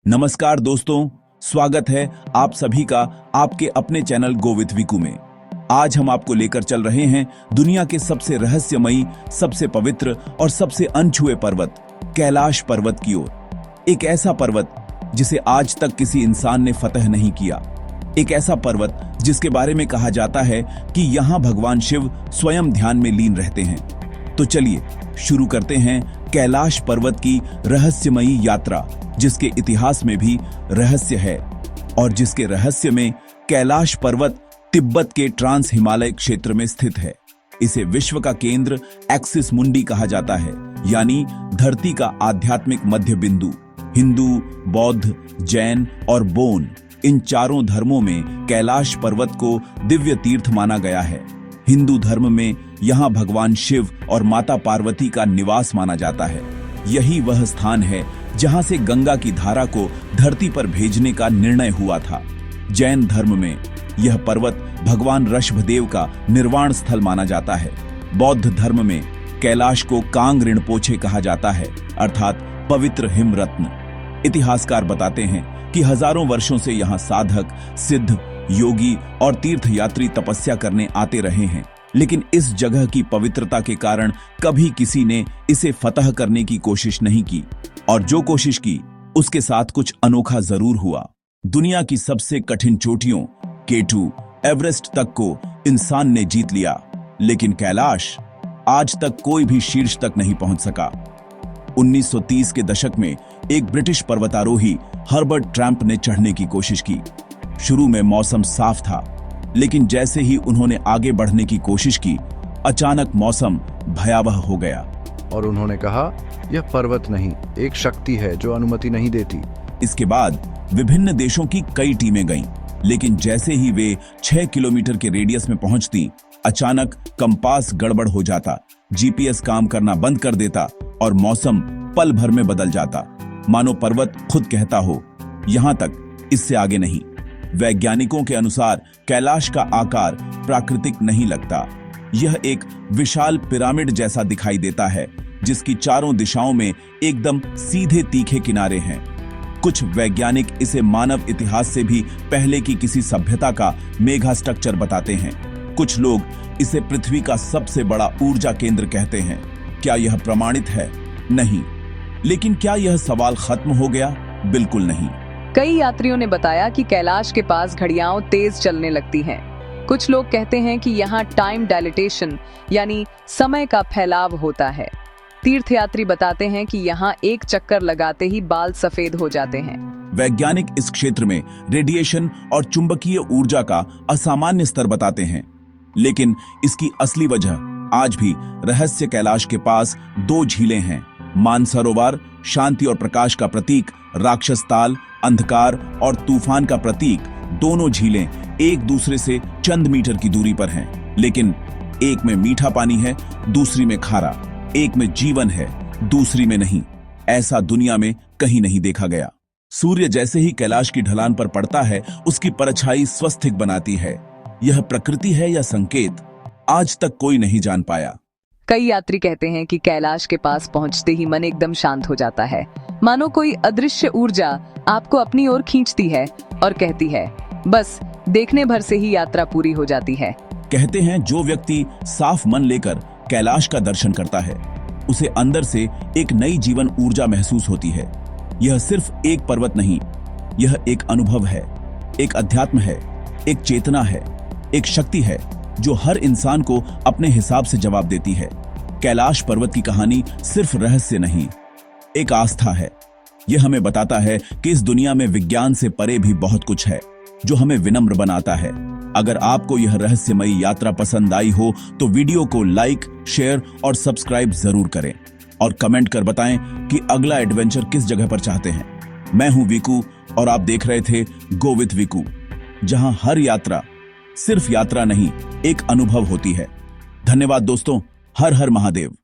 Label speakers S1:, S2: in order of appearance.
S1: नमस्कार दोस्तों, स्वागत है आप सभी का आपके अपने चैनल गो विथ विकू में। आज हम आपको लेकर चल रहे हैं दुनिया के सबसे रहस्यमयी, सबसे पवित्र और सबसे अनछुए पर्वत कैलाश पर्वत की ओर। एक ऐसा पर्वत जिसे आज तक किसी इंसान ने फतह नहीं किया। एक ऐसा पर्वत जिसके बारे में कहा जाता है कि यहाँ भगवान शिव स्वयं ध्यान में लीन रहते हैं। तो चलिए शुरू करते हैं कैलाश पर्वत की रहस्यमयी यात्रा, जिसके इतिहास में भी रहस्य है और जिसके रहस्य में कैलाश पर्वत तिब्बत के ट्रांस हिमालय क्षेत्र में स्थित है। इसे विश्व का केंद्र एक्सिस मुंडी कहा जाता है, यानी धरती का आध्यात्मिक मध्य बिंदु। हिंदू, बौद्ध, जैन और बोन, इन चारों धर्मों में कैलाश पर्वत को दिव्य तीर्थ माना गया है। हिंदू धर्म में यहाँ भगवान शिव और माता पार्वती का निवास माना जाता है। यही वह स्थान है जहां से गंगा की धारा को धरती पर भेजने का निर्णय हुआ था। जैन धर्म में यह पर्वत भगवान ऋषभदेव का निर्वाण स्थल माना जाता है। बौद्ध धर्म में कैलाश को कांग ऋणपोछे कहा जाता है, अर्थात पवित्र हिमरत्न। इतिहासकार बताते हैं कि हजारों वर्षों से यहाँ साधक, सिद्ध, योगी और तीर्थयात्री तपस्या करने आते रहे हैं, लेकिन इस जगह की पवित्रता के कारण कभी किसी ने इसे फतह करने की कोशिश नहीं की, और जो कोशिश की उसके साथ कुछ अनोखा जरूर हुआ। दुनिया की सबसे कठिन चोटियों K2, एवरेस्ट तक को इंसान ने जीत लिया, लेकिन कैलाश आज तक कोई भी शीर्ष तक नहीं पहुंच सका। 1930 के दशक में एक ब्रिटिश पर्वतारोही हर्बर्ट ट्रैम्प ने चढ़ने की कोशिश की। शुरू में मौसम साफ था, लेकिन जैसे ही उन्होंने आगे बढ़ने की कोशिश की, अचानक मौसम भयावह हो गया।
S2: और उन्होंने कहा, यह पर्वत नहीं, एक शक्ति है जो अनुमति नहीं देती।
S1: इसके बाद विभिन्न देशों की कई टीमें गईं, लेकिन जैसे ही वे 6 किलोमीटर के रेडियस में पहुंचती, अचानक कंपास गड़बड़ हो जाता, GPS काम करना बंद कर देता और मौसम पल भर में बदल जाता। मानो पर्वत खुद कहता हो, यहां तक, इससे आगे नहीं। वैज्ञानिकों के अनुसार कैलाश का आकार प्राकृतिक नहीं लगता। यह एक विशाल पिरामिड जैसा दिखाई देता है, जिसकी चारों दिशाओं में एकदम सीधे तीखे किनारे हैं। कुछ वैज्ञानिक इसे मानव इतिहास से भी पहले की किसी सभ्यता का मेगा स्ट्रक्चर बताते हैं। कुछ लोग इसे पृथ्वी का सबसे बड़ा ऊर्जा केंद्र कहते हैं। क्या यह प्रमाणित है? नहीं। लेकिन क्या यह सवाल खत्म हो गया? बिल्कुल नहीं।
S3: कई यात्रियों ने बताया कि कैलाश के पास घड़ियां तेज चलने लगती हैं। कुछ लोग कहते हैं कि यहाँ टाइम डायलेटेशन यानी समय का फैलाव होता है। तीर्थयात्री बताते हैं कि यहाँ एक चक्कर लगाते ही बाल सफेद हो जाते हैं।
S1: वैज्ञानिक इस क्षेत्र में रेडिएशन और चुंबकीय ऊर्जा का असामान्य स्तर बताते हैं, लेकिन इसकी असली वजह आज भी रहस्य। कैलाश के पास 2 झीलें हैं, मानसरोवर शांति और प्रकाश का प्रतीक, राक्षस ताल अंधकार और तूफान का प्रतीक। दोनों झीलें एक दूसरे से चंद मीटर की दूरी पर हैं, लेकिन एक में मीठा पानी है, दूसरी में खारा। एक में जीवन है, दूसरी में नहीं। ऐसा दुनिया में कहीं नहीं देखा गया। सूर्य जैसे ही कैलाश की ढलान पर पड़ता है, उसकी परछाई स्वस्तिक बनाती है। यह प्रकृति है या संकेत, आज तक कोई नहीं जान पाया।
S3: कई यात्री कहते हैं कि कैलाश के पास पहुंचते ही मन एकदम शांत हो जाता है, मानो कोई अदृश्य ऊर्जा आपको अपनी ओर खींचती है और कहती है, बस देखने भर से ही यात्रा पूरी हो जाती है।
S1: कहते हैं जो व्यक्ति साफ मन लेकर कैलाश का दर्शन करता है, उसे अंदर से एक नई जीवन ऊर्जा महसूस होती है। यह सिर्फ एक पर्वत नहीं, यह एक अनुभव है, एक अध्यात्म है, एक चेतना है, एक शक्ति है जो हर इंसान को अपने हिसाब से जवाब देती है। कैलाश पर्वत की कहानी सिर्फ रहस्य नहीं, एक आस्था है। यह हमें बताता है कि इस दुनिया में विज्ञान से परे भी बहुत कुछ है जो हमें विनम्र बनाता है। अगर आपको यह रहस्यमयी यात्रा पसंद आई हो तो वीडियो को लाइक, शेयर और सब्सक्राइब जरूर करें, और कमेंट कर बताएं कि अगला एडवेंचर किस जगह पर चाहते हैं। मैं हूं विकू और आप देख रहे थे गो विथ विकू, जहां हर यात्रा सिर्फ यात्रा नहीं, एक अनुभव होती है। धन्यवाद दोस्तों। हर हर महादेव।